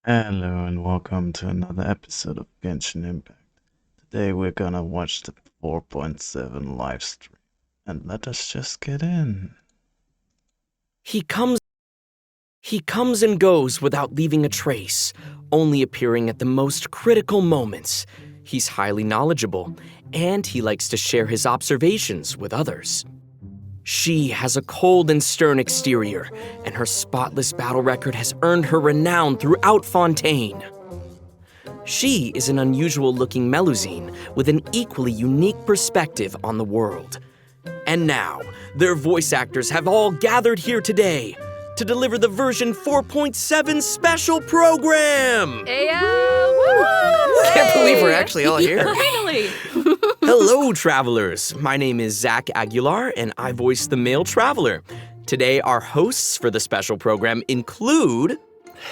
Hello and welcome to another episode of Genshin Impact. Today we're gonna watch the 4.7 live stream. And let us just get in. He comes and goes without leaving a trace, only appearing at the most critical moments. He's highly knowledgeable, and he likes to share his observations with others. She has a cold and stern exterior, and her spotless battle record has earned her renown throughout Fontaine. She is an unusual-looking Melusine with an equally unique perspective on the world. And now, their voice actors have all gathered here today to deliver the version 4.7 special program! Can't believe we're actually all here. Finally! Hello, travelers. My name is Zach Aguilar, and I voice the male traveler. Today, our hosts for the special program include...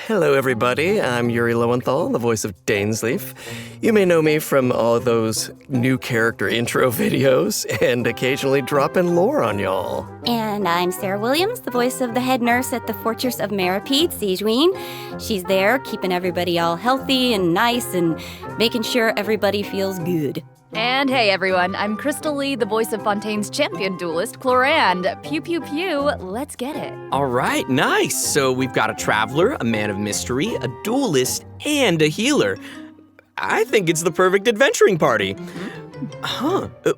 Hello, everybody. I'm Yuri Lowenthal, the voice of Dainsleif. You may know me from all those new character intro videos and occasionally dropping lore on y'all. And I'm Sarah Williams, the voice of the head nurse at the Fortress of Maripede, Sijuin. She's there keeping everybody all healthy and nice and making sure everybody feels good. And hey everyone, I'm Crystal Lee, the voice of Fontaine's champion duelist, Clorand. Pew pew pew, let's get it. All right, nice. So we've got a traveler, a man of mystery, a duelist, and a healer. I think it's the perfect adventuring party.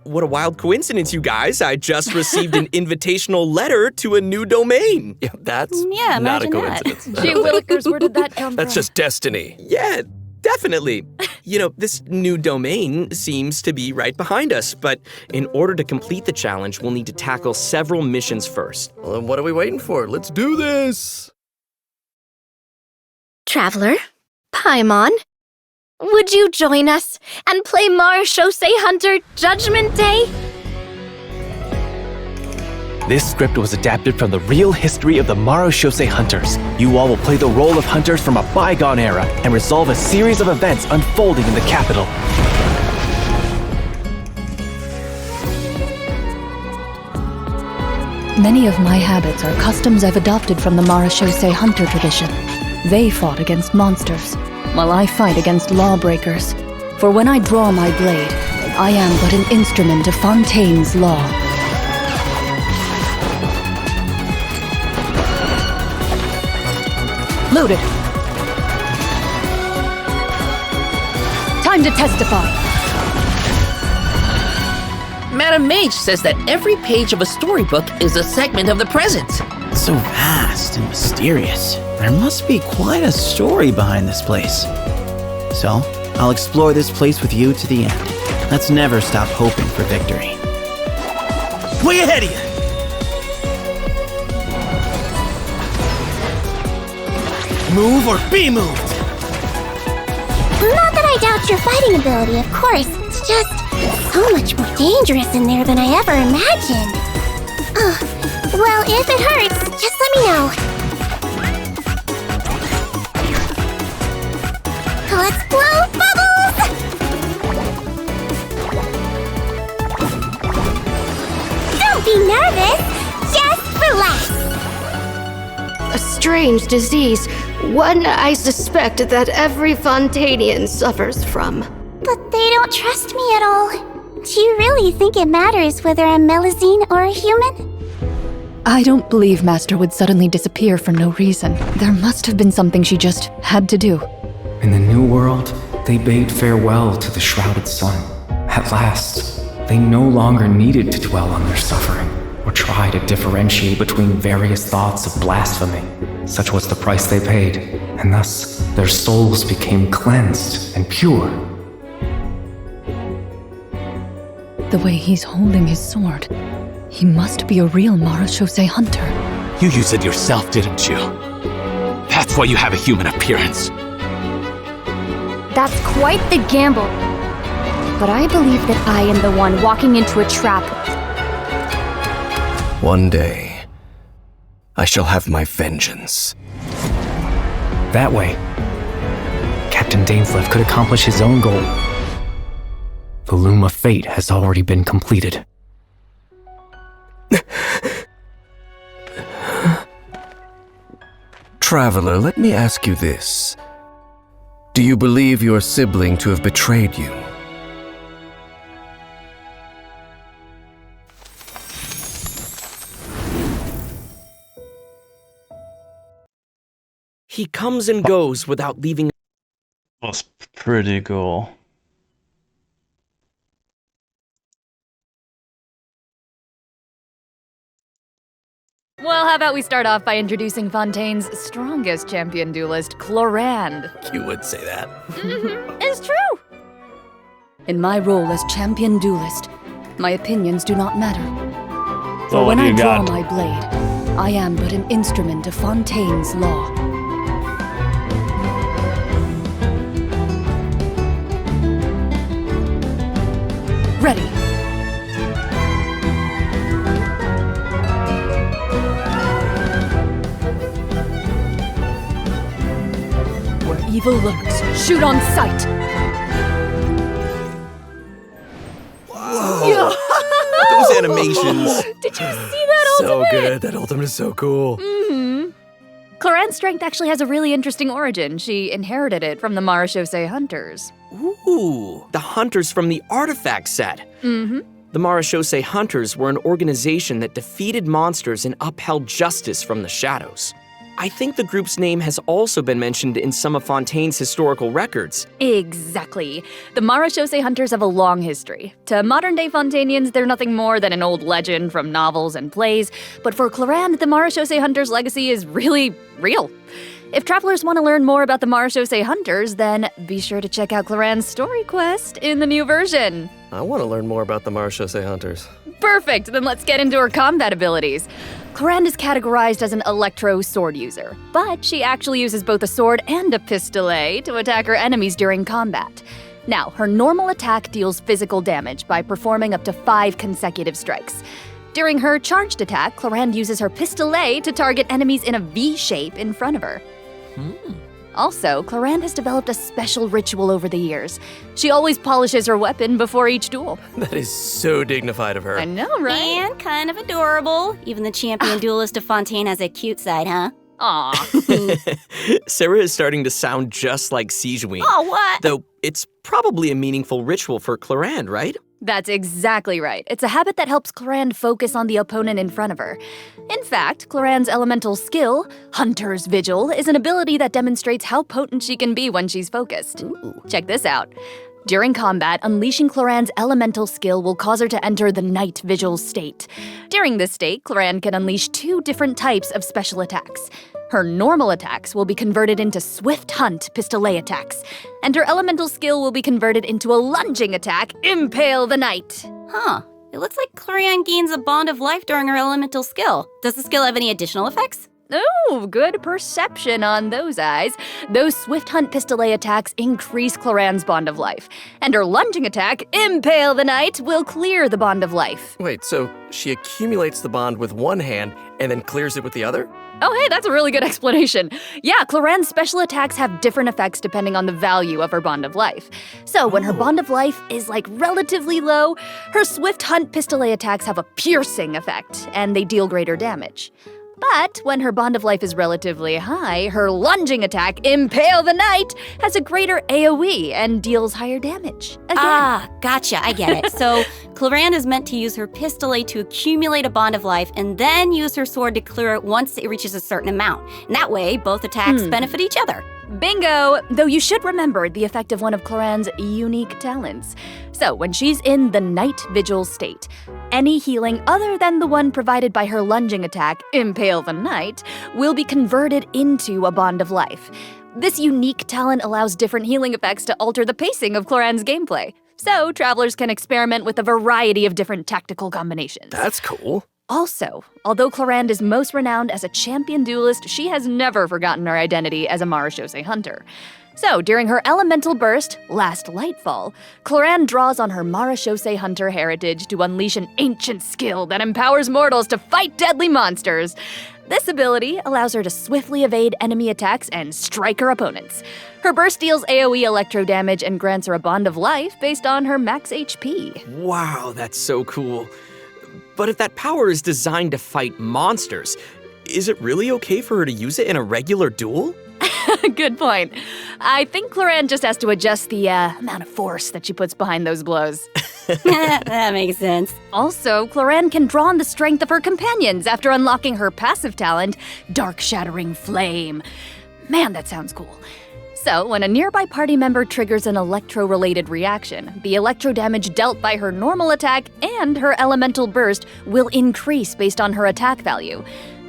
What a wild coincidence, you guys. I just received an invitational letter to a new domain. Yeah, that's Yeah, not a imagine that. coincidence. Gee willikers, where did that come That's from? just destiny. Yeah, definitely. You know, this new domain seems to be right behind us, but in order to complete the challenge, we'll need to tackle several missions first. Well, then what are we waiting for? Let's do this! Traveler, Paimon, would you join us and play Marechaussee Hunter Judgment Day? This script was adapted from the real history of the Marechaussee Hunters. You all will play the role of hunters from a bygone era and resolve a series of events unfolding in the capital. Many of my habits are customs I've adopted from the Marechaussee Hunter tradition. They fought against monsters, while I fight against lawbreakers. For when I draw my blade, I am but an instrument of Fontaine's law. Loaded. Time to testify. Madam Mage says that every page of a storybook is a segment of the present. So vast and mysterious. There must be quite a story behind this place. So, I'll explore this place with you to the end. Let's never stop hoping for victory. Way ahead of you! Move or be moved! Not that I doubt your fighting ability, of course. It's just so much more dangerous in there than I ever imagined. Well, if it hurts, just let me know. Let's blow bubbles! Don't be nervous, just relax. A strange disease, one I suspect that every Fontainian suffers from. But they don't trust me at all. Do you really think it matters whether I'm Melusine or a human? I don't believe Master would suddenly disappear for no reason. There must have been something she just had to do. In the New World, they bade farewell to the shrouded sun. At last, they no longer needed to dwell on their suffering, or try to differentiate between various thoughts of blasphemy. Such was the price they paid, and thus their souls became cleansed and pure. The way he's holding his sword, he must be a real Marechaussee Hunter. You used it yourself, didn't you? That's why you have a human appearance. That's quite the gamble. But I believe that I am the one walking into a trap. One day, I shall have my vengeance. That way, Captain Dainsleif could accomplish his own goal. The loom of fate has already been completed. Traveler, let me ask you this. Do you believe your sibling to have betrayed you? He comes and goes without leaving. Was pretty cool. Well, how about we start off by introducing Fontaine's strongest champion duelist, Clorand. You would say that. It's true! In my role as champion duelist, my opinions do not matter. For So what when do I you draw got? my blade, I am but an instrument of Fontaine's law. Ready. Where evil lurks, shoot on sight. Whoa! Those animations. Did you see that So ultimate? good. That ultimate is so cool. Clorand's strength actually has a really interesting origin. She inherited it from the Marachose hunters. Ooh, the hunters from the artifact set. Mm-hmm. The Marachose Hunters were an organization that defeated monsters and upheld justice from the shadows. I think the group's name has also been mentioned in some of Fontaine's historical records. Exactly. The Marachose hunters have a long history. To modern-day Fontainians, they're nothing more than an old legend from novels and plays, but for Clorand, the Marachose hunters' legacy is really real. If travelers want to learn more about the Marachose hunters, then be sure to check out Clorand's story quest in the new version. I want to learn more about the Marachose Hunters. Perfect, then let's get into her combat abilities. Clorand is categorized as an electro sword user, but she actually uses both a sword and a pistolet to attack her enemies during combat. Now, her normal attack deals physical damage by performing up to 5 consecutive strikes. During her charged attack, Clorand uses her pistolet to target enemies in a V shape in front of her. Also, Clorand has developed a special ritual over the years. She always polishes her weapon before each duel. That is so dignified of her. I know, right? And kind of adorable. Even the champion duelist of Fontaine has a cute side, huh? Aw. Sarah is starting to sound just like Sijuin. Oh, what? Though it's probably a meaningful ritual for Clorand, right? That's exactly right. It's a habit that helps Clorand focus on the opponent in front of her. In fact, Clorand's elemental skill, Hunter's Vigil, is an ability that demonstrates how potent she can be when she's focused. Ooh. Check this out. During combat, unleashing Clorand's elemental skill will cause her to enter the Night Vigil state. During this state, Clorand can unleash 2 different types of special attacks. Her normal attacks will be converted into Swift Hunt pistolet attacks, and her elemental skill will be converted into a lunging attack, Impale the Night. Huh. It looks like Clorand gains a bond of life during her elemental skill. Does the skill have any additional effects? Oh, good perception on those eyes. Those Swift Hunt pistolet attacks increase Clorand's bond of life, and her lunging attack, Impale the Night, will clear the bond of life. Wait, so she accumulates the bond with one hand and then clears it with the other? Oh, hey, that's a really good explanation. Yeah, Clorand's special attacks have different effects depending on the value of her bond of life. So when her bond of life is relatively low, her Swift Hunt pistolet attacks have a piercing effect, and they deal greater damage. But when her bond of life is relatively high, her lunging attack, Impale the Night, has a greater AoE and deals higher damage. Again. Ah, gotcha, I get it. So Clorand is meant to use her pistolet to accumulate a bond of life and then use her sword to clear it once it reaches a certain amount. And that way, both attacks benefit each other. Bingo! Though you should remember the effect of one of Clorand's unique talents. So, when she's in the Night Vigil state, any healing other than the one provided by her lunging attack, Impale the Night, will be converted into a bond of life. This unique talent allows different healing effects to alter the pacing of Clorand's gameplay. So, travelers can experiment with a variety of different tactical combinations. That's cool. Also, although Clorand is most renowned as a champion duelist, she has never forgotten her identity as a Marachose hunter. So, during her elemental burst, Last Lightfall, Clorand draws on her Marachose hunter heritage to unleash an ancient skill that empowers mortals to fight deadly monsters. This ability allows her to swiftly evade enemy attacks and strike her opponents. Her burst deals AoE electro damage and grants her a bond of life based on her max HP. Wow, that's so cool. But if that power is designed to fight monsters, is it really okay for her to use it in a regular duel? Good point. I think Cloran just has to adjust the amount of force that she puts behind those blows. That makes sense. Also, Cloran can draw on the strength of her companions after unlocking her passive talent, Dark Shattering Flame. Man, that sounds cool. So, when a nearby party member triggers an electro-related reaction, the electro damage dealt by her normal attack and her elemental burst will increase based on her attack value.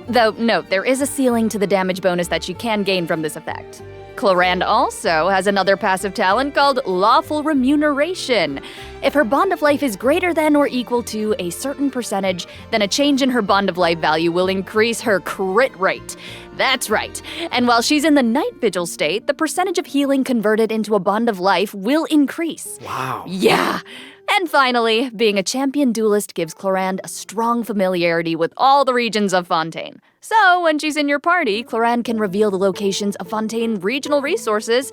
Though, note, there is a ceiling to the damage bonus that she can gain from this effect. Clorand also has another passive talent called Lawful Remuneration. If her bond of life is greater than or equal to a certain percentage, then a change in her bond of life value will increase her crit rate. That's right. And while she's in the night vigil state, the percentage of healing converted into a bond of life will increase. Wow. Yeah. And finally, being a champion duelist gives Clorand a strong familiarity with all the regions of Fontaine. So, when she's in your party, Clorand can reveal the locations of Fontaine regional resources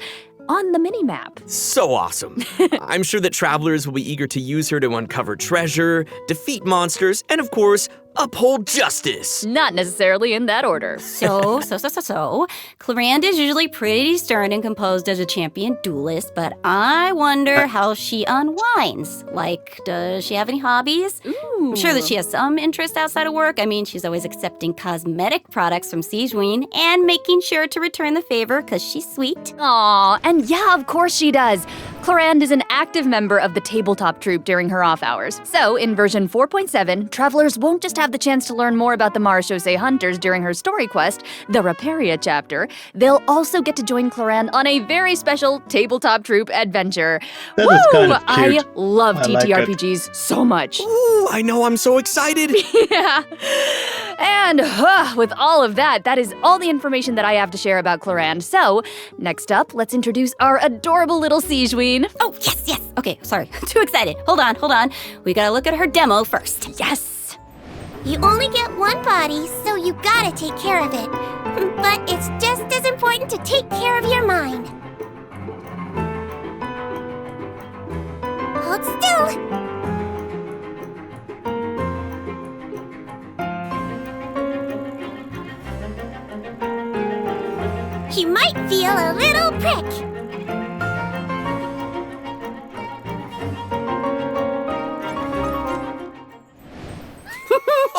on the minimap. So awesome. I'm sure that travelers will be eager to use her to uncover treasure, defeat monsters, and of course, uphold justice. Not necessarily in that order. So. Clorand is usually pretty stern and composed as a champion duelist, but I wonder how she unwinds. Like, does she have any hobbies? Ooh. I'm sure that she has some interest outside of work. I mean, she's always accepting cosmetic products from Sigewinne and making sure to return the favor because she's sweet. Aw, and yeah, of course she does. Clorand is an active member of the tabletop troupe during her off hours. So, in version 4.7, travelers won't just have the chance to learn more about the Marechaussee Hunters during her story quest, the Raparia chapter, they'll also get to join Clorand on a very special tabletop troupe adventure. That Woo! is kind of cute. I love I like TTRPGs so much. Ooh, I know, I'm so excited. Yeah. And with all of that, that is all the information that I have to share about Clorand. So, next up, let's introduce our adorable little Sigewinne. Oh, yes. Okay, sorry. Too excited. Hold on. We gotta look at her demo first. Yes. You only get one body, so you gotta take care of it. But it's just as important to take care of your mind. Hold still. You might feel a little prick.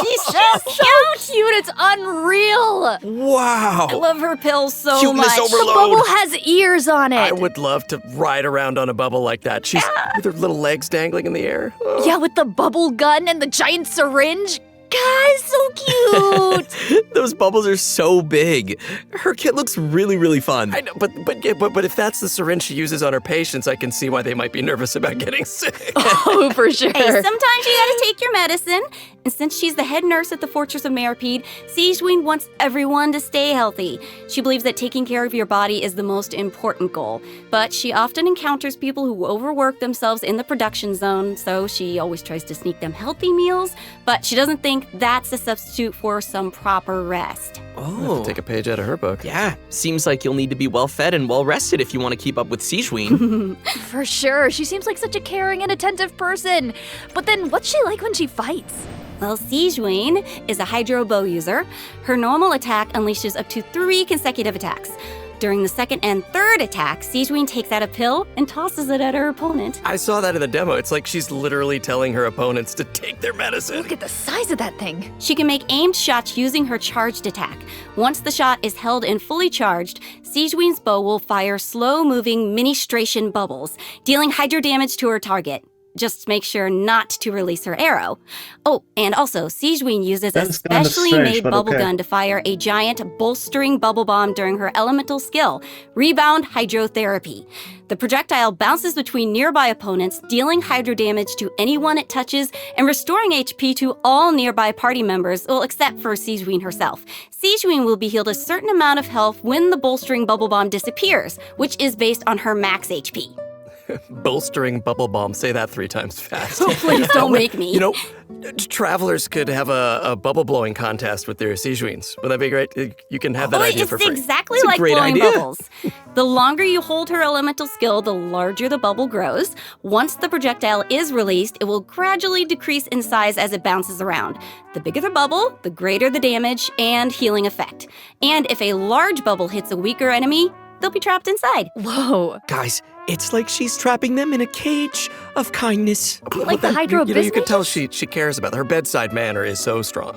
She's so So cute, it's unreal. Wow. I love her pills so Cuteness much. overload. The bubble has ears on it. I would love to ride around on a bubble like that. She's with her little legs dangling in the air. Oh. Yeah, with the bubble gun and the giant syringe. Guys, so cute. Those bubbles are so big. Her kit looks really, really fun. I know, but if that's the syringe she uses on her patients, I can see why they might be nervous about getting sick. Oh, for sure. Hey, sometimes you gotta take your medicine. And since she's the head nurse at the Fortress of Meripede, Sigewinne wants everyone to stay healthy. She believes that taking care of your body is the most important goal. But she often encounters people who overwork themselves in the production zone, so she always tries to sneak them healthy meals, but she doesn't think that's a substitute for some proper rest. Oh. Take a page out of her book. Yeah, seems like you'll need to be well fed and well rested if you want to keep up with Sigewinne. For sure. She seems like such a caring and attentive person. But then what's she like when she fights? Well, Sigewinne is a hydro bow user. Her normal attack unleashes up to 3 consecutive attacks. During the second and third attack, Sigewinne takes out a pill and tosses it at her opponent. I saw that in the demo. It's like she's literally telling her opponents to take their medicine. Look at the size of that thing. She can make aimed shots using her charged attack. Once the shot is held and fully charged, Sigewinne's bow will fire slow-moving ministration bubbles, dealing hydro damage to her target. Just make sure not to release her arrow. Oh, and also, Sigewinne uses a specially made bubble gun to fire a giant bolstering bubble bomb during her elemental skill, Rebound Hydrotherapy. The projectile bounces between nearby opponents, dealing hydro damage to anyone it touches and restoring HP to all nearby party members, well, except for Sigewinne herself. Sigewinne will be healed a certain amount of health when the bolstering bubble bomb disappears, which is based on her max HP. Bolstering bubble bomb. Say that 3 times fast. Oh, please don't make me. You know, travelers could have a bubble blowing contest with their Sigewinnes. Would that be great? You can have that idea for free. It's exactly It's a like great blowing idea. bubbles. The longer you hold her elemental skill, the larger the bubble grows. Once the projectile is released, it will gradually decrease in size as it bounces around. The bigger the bubble, the greater the damage and healing effect. And if a large bubble hits a weaker enemy, they'll be trapped inside. Whoa. Guys, it's like she's trapping them in a cage of kindness. Like the Hydro You can tell Business? she cares about her bedside manner is so strong.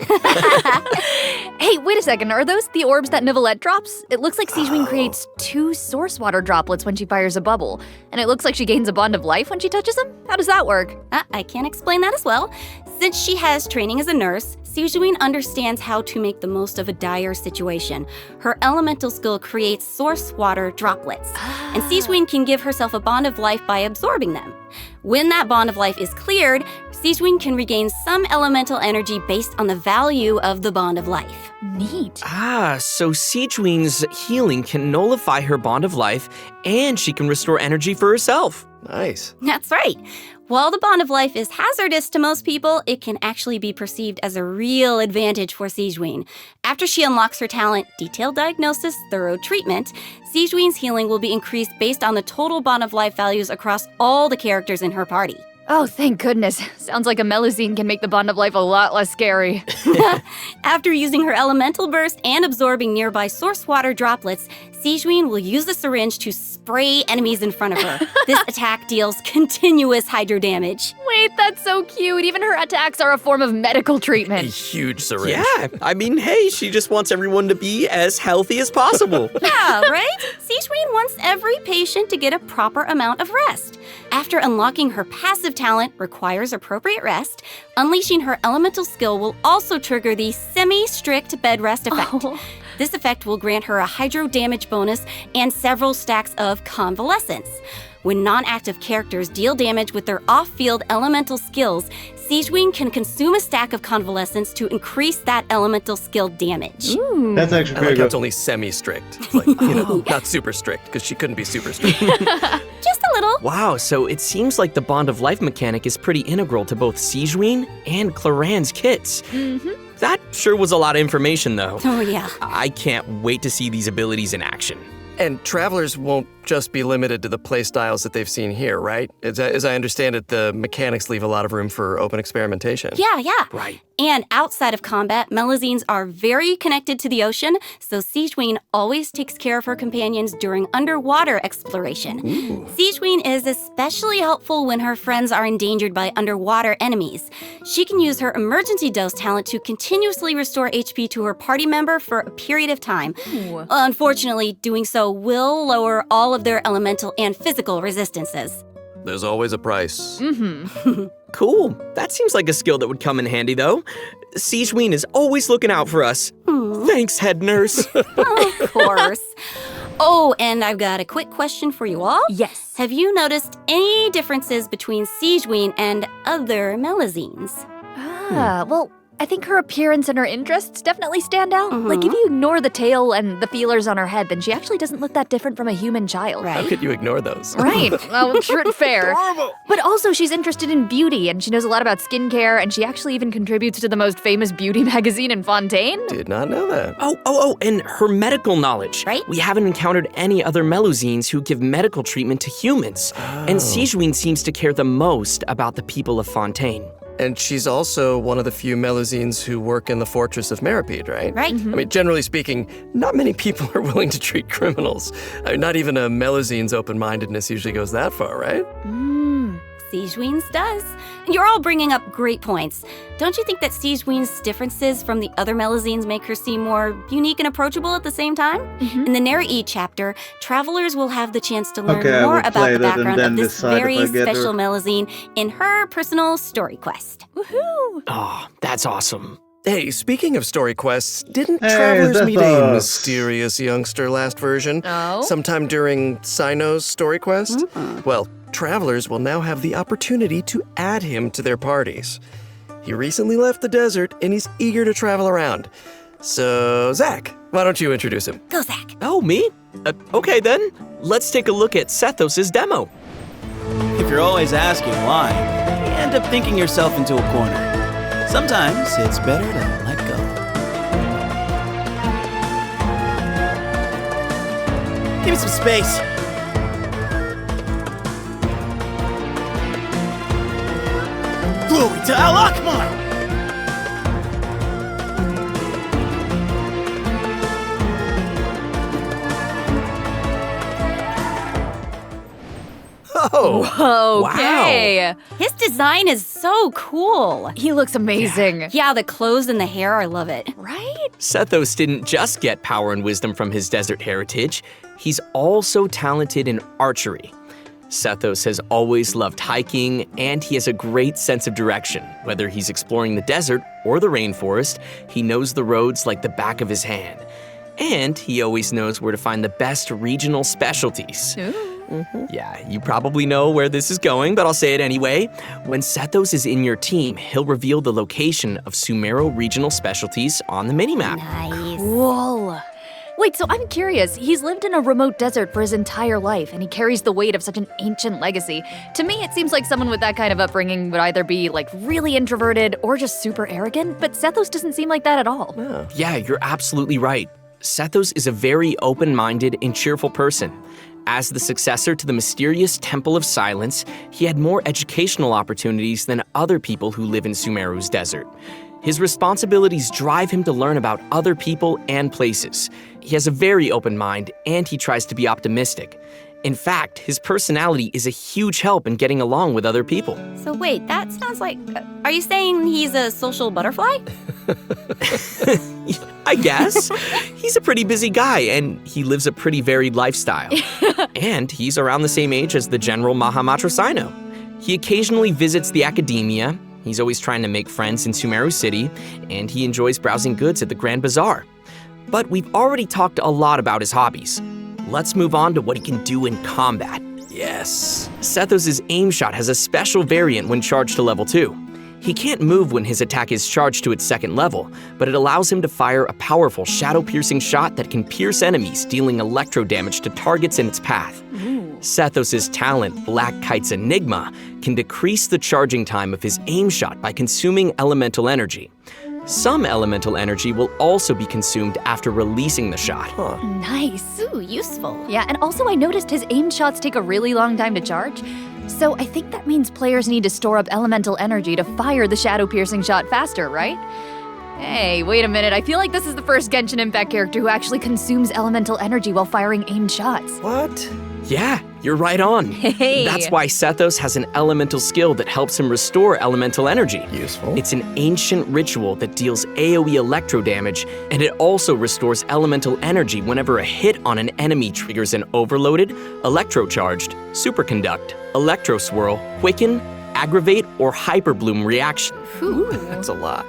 Hey, wait a second. Are those the orbs that Nivelette drops? It looks like Sijuin creates 2 source water droplets when she fires a bubble. And it looks like she gains a bond of life when she touches them? How does that work? I can explain that as well. Since she has training as a nurse, Sijuin understands how to make the most of a dire situation. Her elemental skill creates source water droplets, and Sijuin can give herself a bond of life by absorbing them. When that bond of life is cleared, Sijuin can regain some elemental energy based on the value of the bond of life. Neat. So Sijuin's healing can nullify her bond of life, and she can restore energy for herself. Nice. That's right. While the bond of life is hazardous to most people, it can actually be perceived as a real advantage for Sijuin. After she unlocks her talent, Detailed Diagnosis, Thorough Treatment, Sijuin's healing will be increased based on the total bond of life values across all the characters in her party. Oh, thank goodness. Sounds like a Melusine can make the bond of life a lot less scary. After using her elemental burst and absorbing nearby source water droplets, Sijuin will use the syringe to spray enemies in front of her. This attack deals continuous hydro damage. Wait, that's so cute. Even her attacks are a form of medical A treatment. huge syringe. Yeah, I mean, hey, she just wants everyone to be as healthy as possible. Yeah, right? Sijuin wants every patient to get a proper amount of rest. After unlocking her passive talent requires appropriate rest, unleashing her elemental skill will also trigger the semi-strict bed rest effect. Oh. This effect will grant her a hydro damage bonus and several stacks of convalescence. When non-active characters deal damage with their off-field elemental skills, Sijuin can consume a stack of convalescence to increase that elemental skill damage. Ooh. That's actually I pretty like how good. it's only semi-strict. Like, not super strict, because she couldn't be super strict. Just a little. Wow, so it seems like the bond of life mechanic is pretty integral to both Sijuin and Claran's kits. Mm-hmm. That sure was a lot of information, though. Oh, yeah. I can't wait to see these abilities in action. And travelers won't just be limited to the playstyles that they've seen here, right? As I understand it, the mechanics leave a lot of room for open experimentation. Yeah. Right. And outside of combat, Melusines are very connected to the ocean, so Sijuin always takes care of her companions during underwater exploration. Sijuin is especially helpful when her friends are endangered by underwater enemies. She can use her emergency dose talent to continuously restore HP to her party member for a period of time. Ooh. Unfortunately, doing so will lower all of their elemental and physical resistances. There's always a price. Mm-hmm. Cool. That seems like a skill that would come in handy, though. Sijuin is always looking out for us. Thanks, head nurse. Of course. Oh, and I've got a quick question for you all. Yes. Have you noticed any differences between Sijuin and other Melusines? Well, I think her appearance and her interests definitely stand out. Mhm. Like, if you ignore the tail and the feelers on her head, then she actually doesn't look that different from a human child. How could you ignore those? Right. Well, true and fair. But also, she's interested in beauty, and she knows a lot about skincare, and she actually even contributes to the most famous beauty magazine in Fontaine. Did not know that. Oh, and her medical knowledge. Right. We haven't encountered any other Melusines who give medical treatment to humans. And Sijuin seems to care the most about the people of Fontaine. And she's also one of the few Melusines who work in the Fortress of Meripede, right? Right. I mean, generally speaking, not many people are willing to treat criminals. I mean, not even a Melusine's open-mindedness usually goes that far, right? Sijuin's does. You're all bringing up great points. Don't you think that Sijuin's differences from the other Melusines make her seem more unique and approachable at the same time? In the Neri chapter, travelers will have the chance to learn Okay, I more will about play the that and background then of this decide if very I get her. special Melusine in her personal story quest. Woohoo! Oh, that's awesome. Hey, speaking of story quests, didn't Hey, travelers that's meet a us. mysterious youngster last version? Oh? Sometime during Sino's story quest? Well, travelers will now have the opportunity to add him to their parties. He recently left the desert and he's eager to travel around. So, Zach, why don't you introduce him? Go, Zach. Oh, me? Okay then. Let's take a look at Sethos' demo. If you're always asking why, you end up thinking yourself into a corner. Sometimes it's better to let go. Give me some space. Glory to Al-Akmar! Whoa! Okay. His design is so cool. He looks amazing. Yeah, the clothes and the hair, I love it. Right? Sethos didn't just get power and wisdom from his desert heritage, he's also talented in archery. Sethos has always loved hiking, and he has a great sense of direction. Whether he's exploring the desert or the rainforest, he knows the roads like the back of his hand. And he always knows where to find the best regional specialties. Yeah, you probably know where this is going, but I'll say it anyway. When Sethos is in your team, he'll reveal the location of Sumeru regional specialties on the minimap. Nice. Cool. Wait, so I'm curious. He's lived in a remote desert for his entire life, and he carries the weight of such an ancient legacy. To me, it seems like someone with that kind of upbringing would either be, like, really introverted or just super arrogant, but Sethos doesn't seem like that at all. Yeah, you're absolutely right. Sethos is a very open-minded and cheerful person. As the successor to the mysterious Temple of Silence, he had more educational opportunities than other people who live in Sumeru's desert. His responsibilities drive him to learn about other people and places. He has a very open mind, and he tries to be optimistic. In fact, his personality is a huge help in getting along with other people. So wait, that sounds like... are you saying he's a social butterfly? I guess. He's a pretty busy guy, and he lives a pretty varied lifestyle. And he's around the same age as the General Mahamatra Sino. He occasionally visits the academia. He's always trying to make friends in Sumeru City, and he enjoys browsing goods at the Grand Bazaar. But we've already talked a lot about his hobbies. Let's move on to what he can do in combat. Yes. Sethos' aim shot has a special variant when charged to level 2. He can't move when his attack is charged to its second level, but it allows him to fire a powerful shadow-piercing shot that can pierce enemies, dealing electro damage to targets in its path. Sethos' talent, Black Kite's Enigma, can decrease the charging time of his aim shot by consuming elemental energy. Some elemental energy will also be consumed after releasing the shot. Nice. Ooh, useful. Yeah, and also I noticed his aim shots take a really long time to charge. So I think that means players need to store up elemental energy to fire the shadow-piercing shot faster, right? Hey, wait a minute. I feel like this is the first Genshin Impact character who actually consumes elemental energy while firing aimed shots. What? Yeah, you're right on. Hey. That's why Sethos has an elemental skill that helps him restore elemental energy. Useful. It's an ancient ritual that deals AoE electro damage, and it also restores elemental energy whenever a hit on an enemy triggers an overloaded, electrocharged, superconduct, electro swirl, quicken, aggravate, or hyperbloom reaction. That's a lot.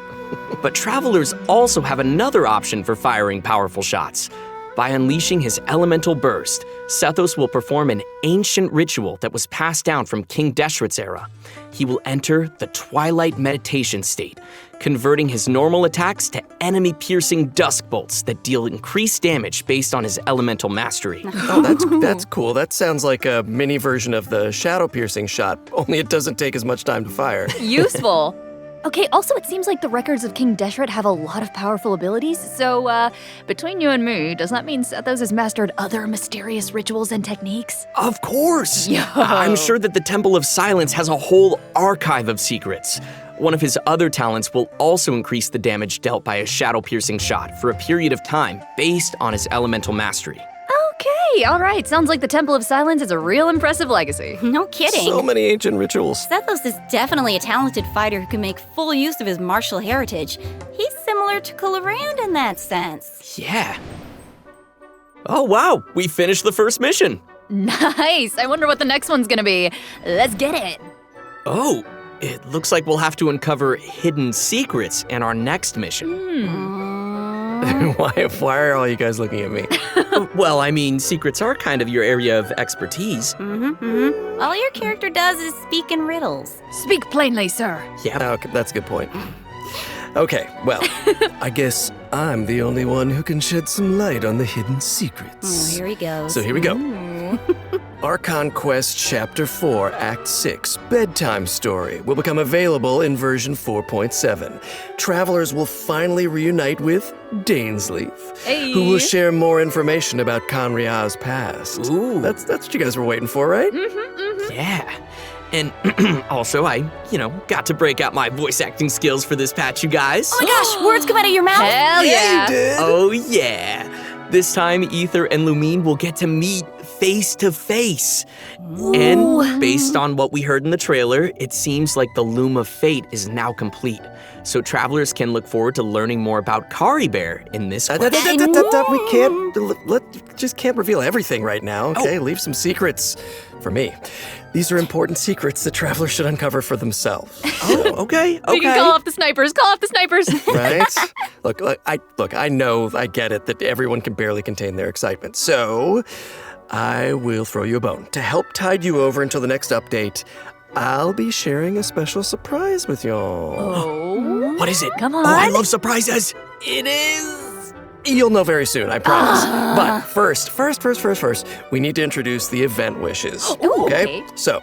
But travelers also have another option for firing powerful shots. By unleashing his elemental burst, Sethos will perform an ancient ritual that was passed down from King Deshret's era. He will enter the Twilight Meditation state, converting his normal attacks to enemy-piercing dusk bolts that deal increased damage based on his elemental mastery. Oh, that's cool. That sounds like a mini version of the shadow-piercing shot, only it doesn't take as much time to fire. Useful. Okay, also it seems like the records of King Deshret have a lot of powerful abilities, so between you and me, does that mean Sethos has mastered other mysterious rituals and techniques? Of course! Yo. I'm sure that the Temple of Silence has a whole archive of secrets. One of his other talents will also increase the damage dealt by a shadow-piercing shot for a period of time based on his elemental mastery. Okay, all right. Sounds like the Temple of Silence is a real impressive legacy. No kidding. So many ancient rituals. Sethos is definitely a talented fighter who can make full use of his martial heritage. He's similar to Colorand in that sense. Yeah. Oh wow, we finished the first mission. Nice. I wonder what the next one's gonna be. Let's get it. Oh, it looks like we'll have to uncover hidden secrets in our next mission. Why are all you guys looking at me? Well, I mean, secrets are kind of your area of expertise. All your character does is speak in riddles. Speak plainly, sir. Yeah. Okay, that's a good point. Okay, well, I guess I'm the only one who can shed some light on the hidden secrets. Oh, here he goes. So here we go. Archon Quest Chapter 4, Act 6, Bedtime Story will become available in version 4.7. Travelers will finally reunite with Dainsleif, who will share more information about Conria's past. Ooh. That's what you guys were waiting for, right? Yeah. And also, I got to break out my voice acting skills for this patch, you guys. Oh my gosh, words come out of your mouth? Hell yeah. You did. Oh yeah. This time, Ether and Lumine will get to meet face to face. And based on what we heard in the trailer, it seems like the Loom of Fate is now complete. So travelers can look forward to learning more about Kari Bear in this quest. We just can't reveal everything right now, okay? Leave some secrets for me. These are important secrets that travelers should uncover for themselves. Okay. We can call off the snipers. Call off the snipers. Right? I know, I get it that everyone can barely contain their excitement. So, I will throw you a bone. To help tide you over until the next update, I'll be sharing a special surprise with y'all. Oh. What is it? Come on. Oh, I love surprises. It is. You'll know very soon, I promise. But first, we need to introduce the event wishes. Okay? So,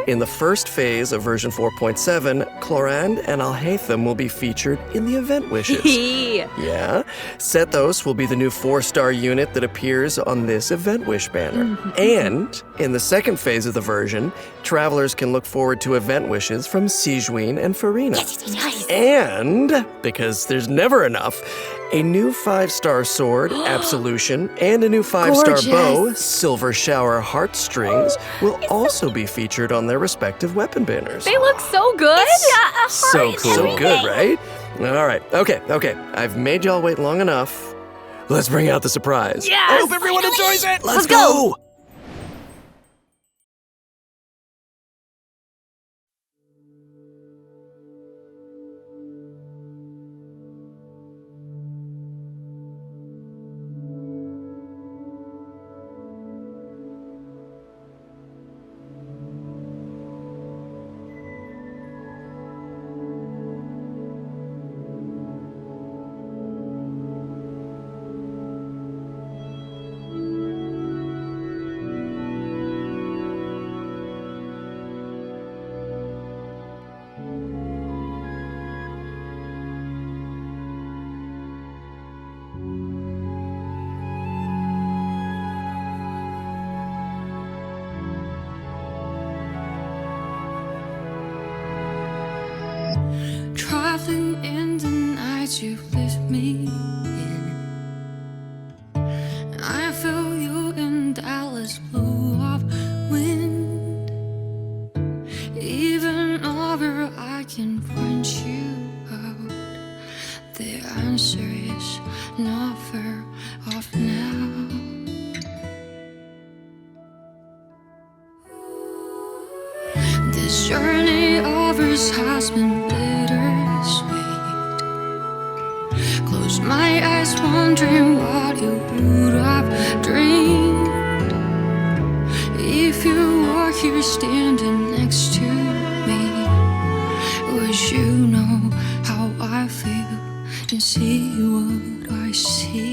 in the first phase of version 4.7, Clorand and Alhaitham will be featured in the event wishes. Yeah? Sethos will be the new 4-star unit that appears on this event wish banner. And in the second phase of the version, travelers can look forward to event wishes from Sigewinne and Farina. And, because there's never enough, a new 5-star sword, Absolution, and a new 5-star bow, Silver Shower Heartstrings, will also be featured on their respective weapon banners. They look so good. So cool. So good, right? All right. Okay. I've made y'all wait long enough. Let's bring out the surprise. Yes! I hope everyone enjoys it. Let's go. Traveling in the night you lift me in. I feel you in Dallas blue of wind. Even over I can point you out. The answer is not far off now. This journey of ours has been bittersweet. Close my eyes wondering what you would have dreamed if you were here standing next to me. Would you know how I feel and see what I see?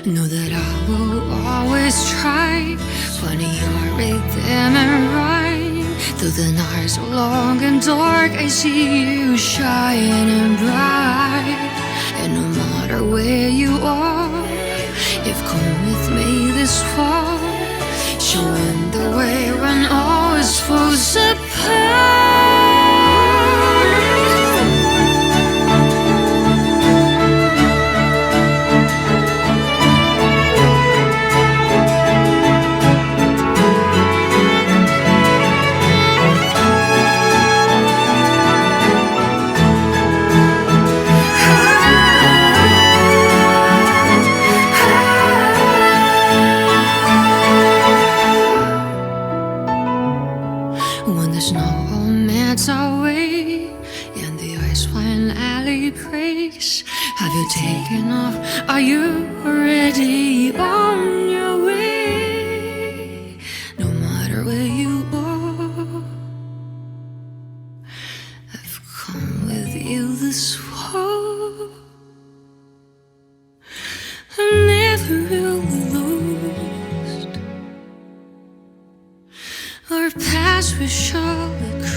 Know that I will always try, finding your rhythm and rhyme. Though the nights are long and dark, I see you shining bright. And no matter where you are, you've come with me this far, showing the way when all is falls apart. When the snow all melts away and the ice finally breaks, have you taken off? Are you already on your way? No matter where you are, I've come with you this far. I'm never really lost. Our paths we surely cross.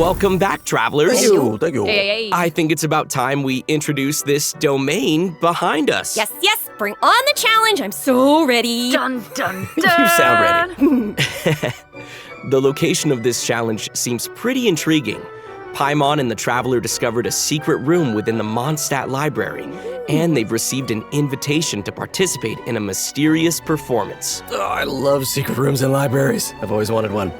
Welcome back, travelers. Thank you. Hey. I think it's about time we introduce this domain behind us. Yes, bring on the challenge. I'm so ready. Dun dun dun. You sound ready. The location of this challenge seems pretty intriguing. Paimon and the Traveler discovered a secret room within the Mondstadt Library, and they've received an invitation to participate in a mysterious performance. Oh, I love secret rooms in libraries. I've always wanted one.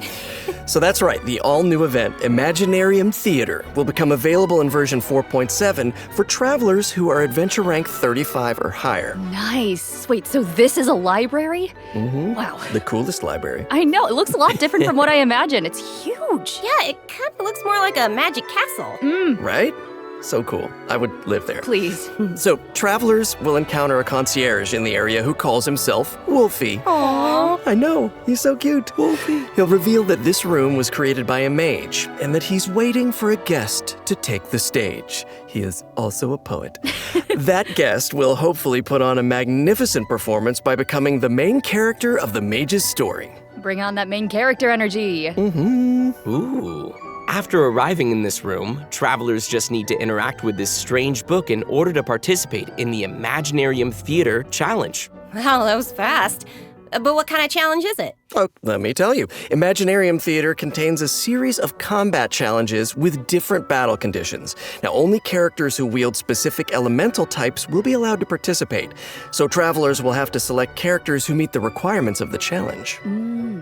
So that's right, the all-new event, Imaginarium Theater, will become available in version 4.7 for travelers who are adventure rank 35 or higher. Nice. Wait, so this is a library? Mm-hmm. Wow. The coolest library. I know, it looks a lot different from what I imagined. It's huge. Yeah, it kind of looks more like a magic castle. Right? So cool. I would live there. Please. So, travelers will encounter a concierge in the area who calls himself Wolfie. Aww. I know, he's so cute. Wolfie. He'll reveal that this room was created by a mage and that he's waiting for a guest to take the stage. He is also a poet. That guest will hopefully put on a magnificent performance by becoming the main character of the mage's story. Bring on that main character energy. Ooh. After arriving in this room, travelers just need to interact with this strange book in order to participate in the Imaginarium Theater Challenge. Wow, that was fast. But what kind of challenge is it? Oh, let me tell you. Imaginarium Theater contains a series of combat challenges with different battle conditions. Now, only characters who wield specific elemental types will be allowed to participate, so travelers will have to select characters who meet the requirements of the challenge.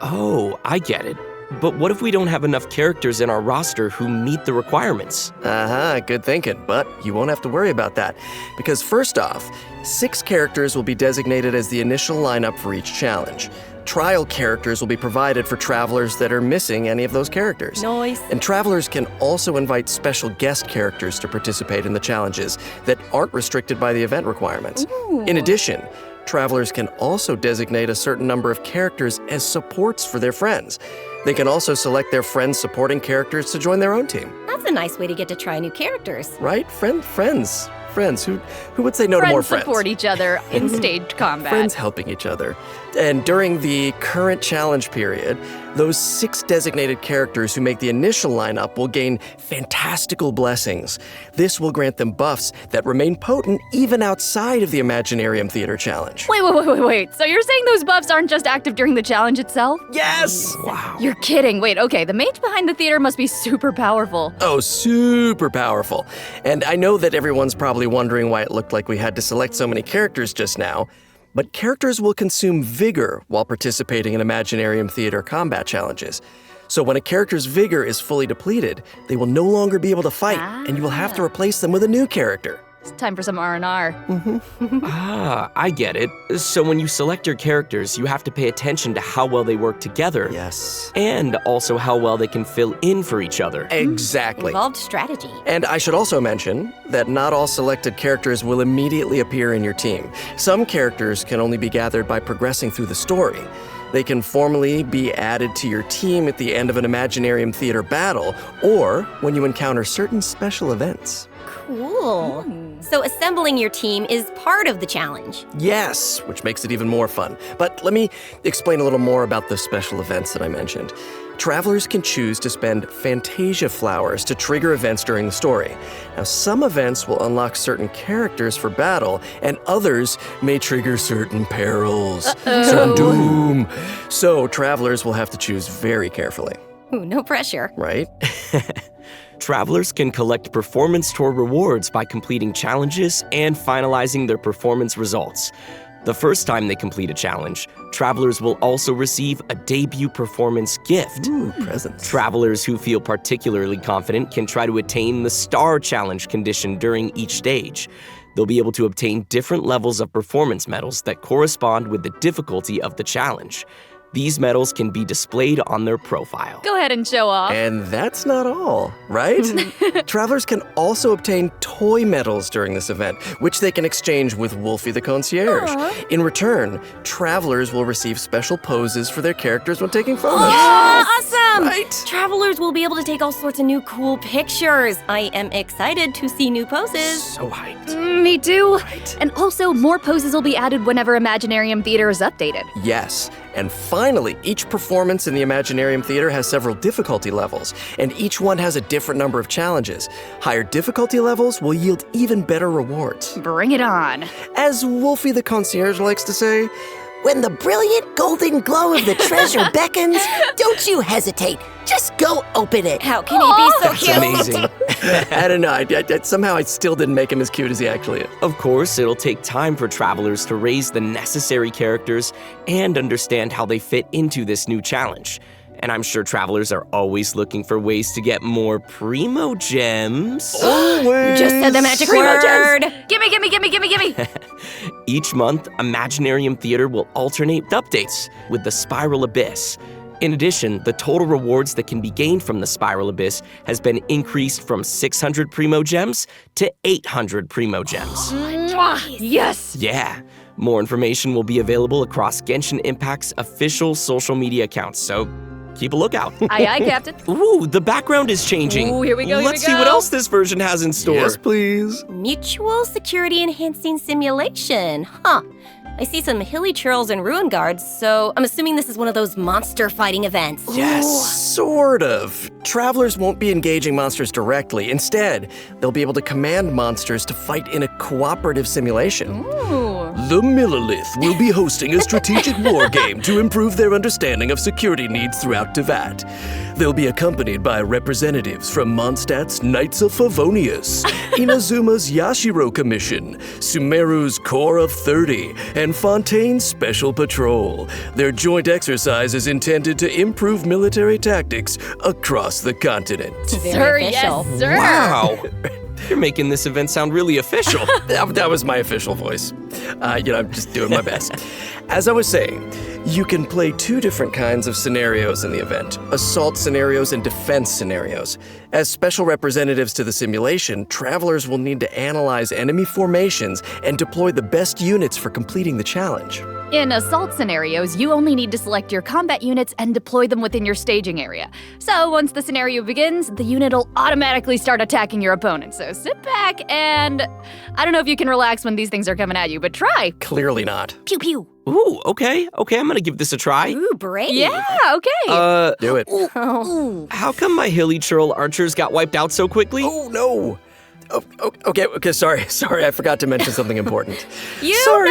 Oh, I get it. But what if we don't have enough characters in our roster who meet the requirements? Good thinking, but you won't have to worry about that. Because first off, 6 characters will be designated as the initial lineup for each challenge. Trial characters will be provided for travelers that are missing any of those characters. Nice. And travelers can also invite special guest characters to participate in the challenges that aren't restricted by the event requirements. Ooh. In addition, travelers can also designate a certain number of characters as supports for their friends. They can also select their friends' supporting characters to join their own team. That's a nice way to get to try new characters. Right? Friends. Who would say no to more friends? Friends support each other in staged combat. Friends helping each other. And during the current challenge period, those 6 designated characters who make the initial lineup will gain fantastical blessings. This will grant them buffs that remain potent even outside of the Imaginarium Theater Challenge. Wait. So you're saying those buffs aren't just active during the challenge itself? Yes! Wow. You're kidding. Wait, okay, the mage behind the theater must be super powerful. Oh, super powerful. And I know that everyone's probably wondering why it looked like we had to select so many characters just now, but characters will consume vigor while participating in Imaginarium Theater combat challenges. So when a character's vigor is fully depleted, they will no longer be able to fight, and you will have to replace them with a new character. It's time for some R&R. I get it. So when you select your characters, you have to pay attention to how well they work together. Yes. And also how well they can fill in for each other. Exactly. Involved strategy. And I should also mention that not all selected characters will immediately appear in your team. Some characters can only be gathered by progressing through the story. They can formally be added to your team at the end of an Imaginarium Theater battle, or when you encounter certain special events. Cool. So assembling your team is part of the challenge. Yes, which makes it even more fun. But let me explain a little more about the special events that I mentioned. Travelers can choose to spend Fantasia flowers to trigger events during the story. Now, some events will unlock certain characters for battle, and others may trigger certain perils, certain doom. So, travelers will have to choose very carefully. Ooh, no pressure. Right? Travelers can collect performance tour rewards by completing challenges and finalizing their performance results. The first time they complete a challenge, travelers will also receive a debut performance gift. Ooh, presents. Travelers who feel particularly confident can try to attain the Star Challenge condition during each stage. They'll be able to obtain different levels of performance medals that correspond with the difficulty of the challenge. These medals can be displayed on their profile. Go ahead and show off. And that's not all, right? Travelers can also obtain toy medals during this event, which they can exchange with Wolfie the Concierge. Aww. In return, travelers will receive special poses for their characters when taking photos. Oh, awesome! Right? Travelers will be able to take all sorts of new cool pictures. I am excited to see new poses. So hyped. Me too. Right. And also, more poses will be added whenever Imaginarium Theater is updated. Yes, And finally, each performance in the Imaginarium Theater has several difficulty levels, and each one has a different number of challenges. Higher difficulty levels will yield even better rewards. Bring it on. As Wolfie the concierge likes to say, when the brilliant golden glow of the treasure beckons, don't you hesitate. Just go open it. How can he be so cute? Amazing. I don't know, somehow I still didn't make him as cute as he actually is. Of course, it'll take time for travelers to raise the necessary characters and understand how they fit into this new challenge. And I'm sure travelers are always looking for ways to get more Primo Gems. Always! Just said the magic word. Gimme. Each month, Imaginarium Theater will alternate updates with the Spiral Abyss. In addition, the total rewards that can be gained from the Spiral Abyss has been increased from 600 Primo Gems to 800 Primo Gems. Yes! Yeah. More information will be available across Genshin Impact's official social media accounts, so keep a lookout. Aye, Captain. Ooh, the background is changing. Ooh, here we go, Let's see what else this version has in store. Yes, please. Mutual security enhancing simulation. Huh. I see some hilly churls and ruin guards, so I'm assuming this is one of those monster fighting events. Yes, sort of. Travelers won't be engaging monsters directly. Instead, they'll be able to command monsters to fight in a cooperative simulation. Ooh. The Millilith will be hosting a strategic war game to improve their understanding of security needs throughout Tevat. They'll be accompanied by representatives from Mondstadt's Knights of Favonius, Inazuma's Yashiro Commission, Sumeru's Corps of 30, and Fontaine's Special Patrol. Their joint exercise is intended to improve military tactics across the continent. Sir, yes, sir. Wow. You're making this event sound really official. That was my official voice. I'm just doing my best. As I was saying, you can play two different kinds of scenarios in the event: assault scenarios and defense scenarios. As special representatives to the simulation, travelers will need to analyze enemy formations and deploy the best units for completing the challenge. In assault scenarios, you only need to select your combat units and deploy them within your staging area. So once the scenario begins, the unit will automatically start attacking your opponent. So sit back and I don't know if you can relax when these things are coming at you, but try. Clearly not. Pew pew. Ooh, okay, I'm gonna give this a try. Ooh, brave. Yeah, okay. Do it. How come my hilly churl archers got wiped out so quickly? Oh, no. Okay, sorry, I forgot to mention something important. Sorry.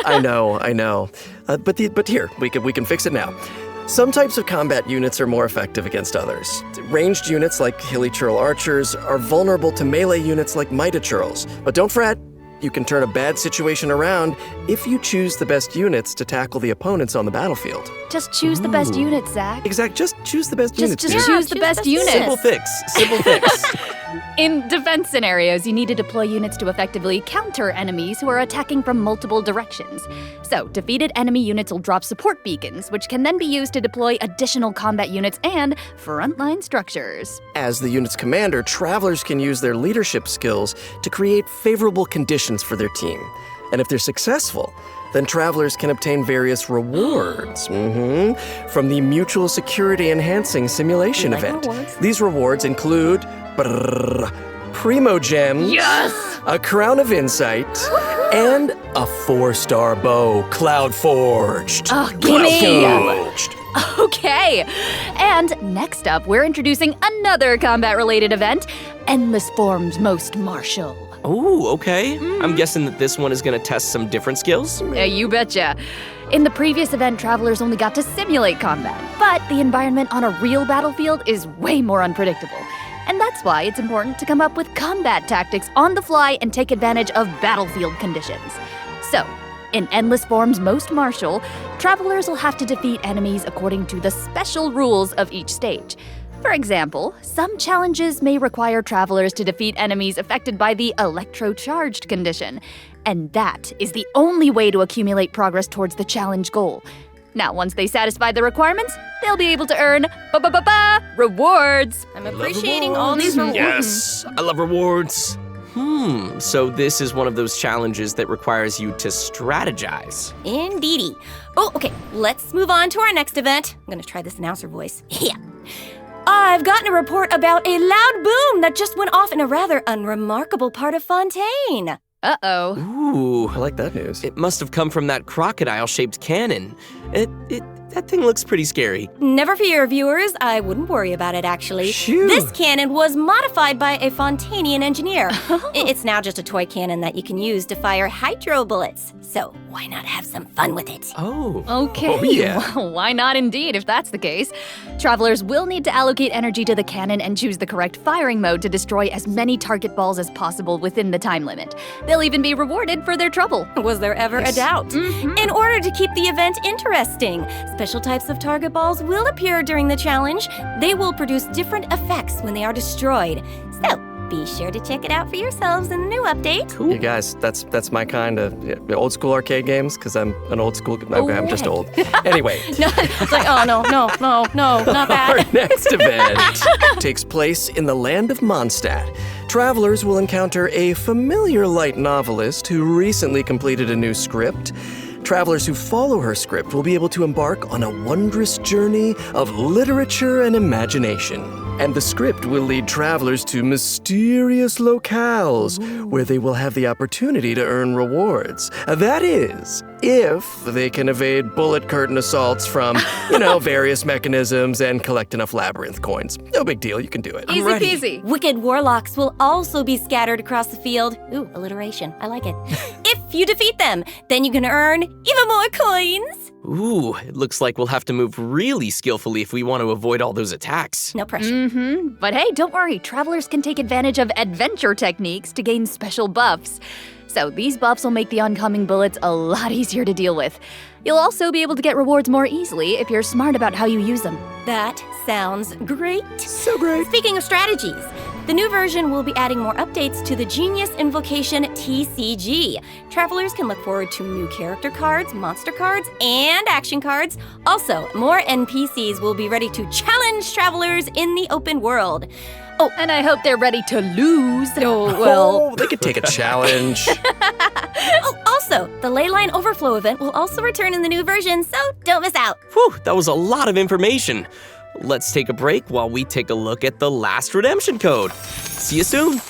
I know. But here, we can fix it now. Some types of combat units are more effective against others. Ranged units like hilly churl archers are vulnerable to melee units like Mida churls. But don't fret, you can turn a bad situation around if you choose the best units to tackle the opponents on the battlefield. Just choose the best unit, Zach. Exact, just choose the best units. Just dude. choose the best unit. Simple fix. In defense scenarios, you need to deploy units to effectively counter enemies who are attacking from multiple directions. So, defeated enemy units will drop support beacons, which can then be used to deploy additional combat units and frontline structures. As the unit's commander, travelers can use their leadership skills to create favorable conditions for their team. And if they're successful, then travelers can obtain various rewards from the Mutual Security Enhancing Simulation event. These rewards include Primo Gems, a Crown of Insight, and a 4-star bow, Cloud Forged. Oh, gimme! Okay, and next up, we're introducing another combat-related event, Endless Forms Most Martial. Ooh, okay. I'm guessing that this one is gonna test some different skills? Yeah, you betcha. In the previous event, travelers only got to simulate combat, but the environment on a real battlefield is way more unpredictable. And that's why it's important to come up with combat tactics on the fly and take advantage of battlefield conditions. So, in Endless Forms Most Martial, travelers will have to defeat enemies according to the special rules of each stage. For example, some challenges may require travelers to defeat enemies affected by the electro-charged condition, and that is the only way to accumulate progress towards the challenge goal. Now, once they satisfy the requirements, they'll be able to earn rewards. I'm appreciating all these rewards. Yes, I love rewards. So this is one of those challenges that requires you to strategize. Indeedy. Oh, okay, let's move on to our next event. I'm gonna try this announcer voice. Yeah. I've gotten a report about a loud boom that just went off in a rather unremarkable part of Fontaine. Uh-oh. Ooh. I like that news. It must have come from that crocodile-shaped cannon. That thing looks pretty scary. Never fear, viewers. I wouldn't worry about it, actually. Phew. This cannon was modified by a Fontanian engineer. It's now just a toy cannon that you can use to fire hydro bullets. So why not have some fun with it? Oh. Okay, Oh, yeah. well, why not indeed, if that's the case. Travelers will need to allocate energy to the cannon and choose the correct firing mode to destroy as many target balls as possible within the time limit. They'll even be rewarded for their trouble. Was there ever a doubt? In order to keep the event interesting, special types of target balls will appear during the challenge. They will produce different effects when they are destroyed. So, be sure to check it out for yourselves in the new update. You guys, that's my kind of old school arcade games, because I'm an old school. Okay, I'm just old. Anyway. No, it's like, oh, no, not that. Our next event takes place in the land of Mondstadt. Travelers will encounter a familiar light novelist who recently completed a new script. Travelers who follow her script will be able to embark on a wondrous journey of literature and imagination. And the script will lead travelers to mysterious locales where they will have the opportunity to earn rewards. That is, if they can evade bullet curtain assaults from, various mechanisms and collect enough labyrinth coins. No big deal, you can do it. Easy peasy. Wicked warlocks will also be scattered across the field. Ooh, alliteration. I like it. If you defeat them, then you can earn even more coins. Ooh, it looks like we'll have to move really skillfully if we want to avoid all those attacks. No pressure. But hey, don't worry. Travelers can take advantage of adventure techniques to gain special buffs. So these buffs will make the oncoming bullets a lot easier to deal with. You'll also be able to get rewards more easily if you're smart about how you use them. That sounds great. So great. Speaking of strategies, the new version will be adding more updates to the Genius Invocation TCG. Travelers can look forward to new character cards, monster cards, and action cards. Also, more NPCs will be ready to challenge travelers in the open world. Oh, and I hope they're ready to lose. Oh, well. Oh, they could take a challenge. Also, the Leyline Overflow event will also return in the new version, so don't miss out. Whew, that was a lot of information. Let's take a break while we take a look at the last redemption code. See you soon.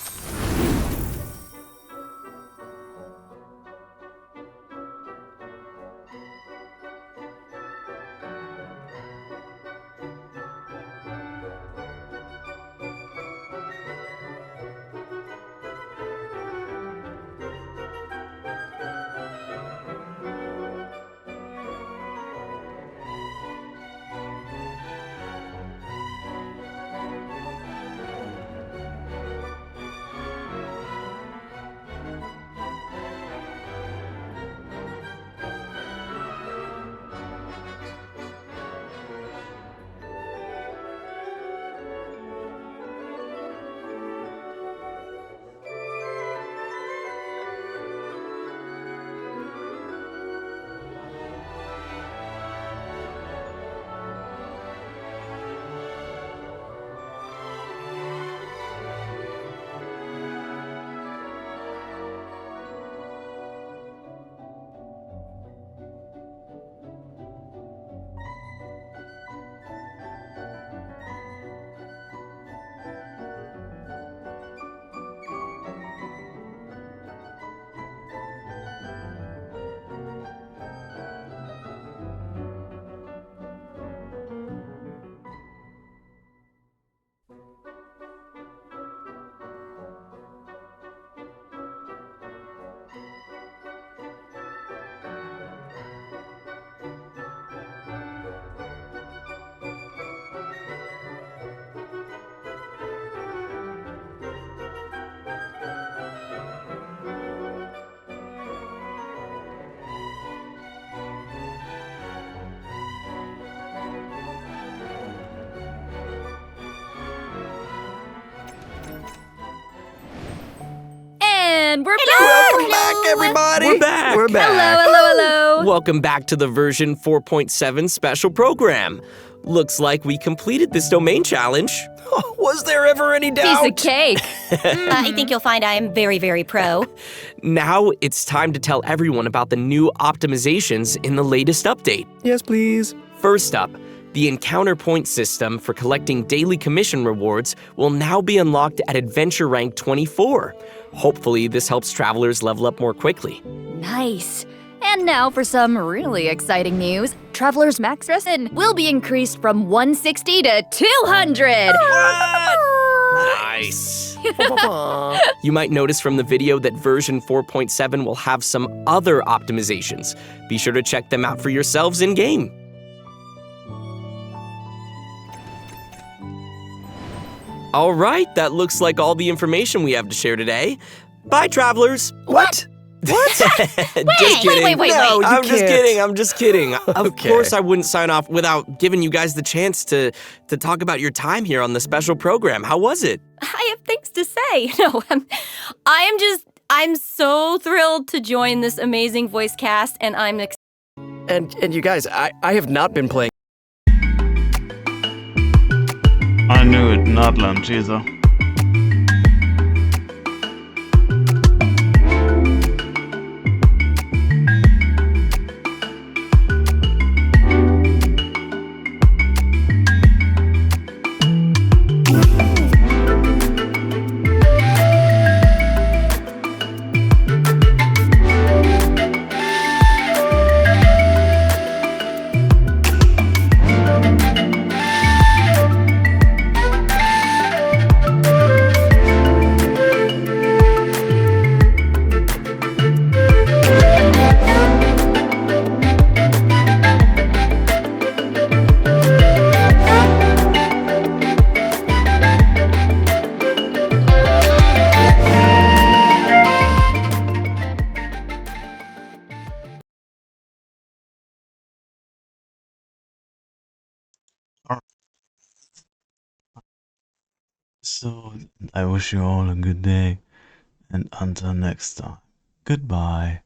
And we're back! Welcome back, everybody! We're back! We're back! Hello! Welcome back to the version 4.7 special program. Looks like we completed this domain challenge. Oh, was there ever any doubt? Piece of cake. I think you'll find I am very, very pro. Now it's time to tell everyone about the new optimizations in the latest update. Yes, please. First up, the encounter point system for collecting daily commission rewards will now be unlocked at adventure rank 24. Hopefully, this helps travelers level up more quickly. Nice. And now for some really exciting news. Traveler's max stress will be increased from 160 to 200. Nice. You might notice from the video that version 4.7 will have some other optimizations. Be sure to check them out for yourselves in-game. All right, that looks like all the information we have to share today. Bye, travelers. What? What? Just kidding. Wait. No, I'm just kidding. Of Okay. course I wouldn't sign off without giving you guys the chance to talk about your time here on the special program. How was it? I have things to say. No, I'm so thrilled to join this amazing voice cast, and I'm And you guys, I have not been playing. I knew it, not Lanchiza. So, I wish you all a good day, and until next time, goodbye.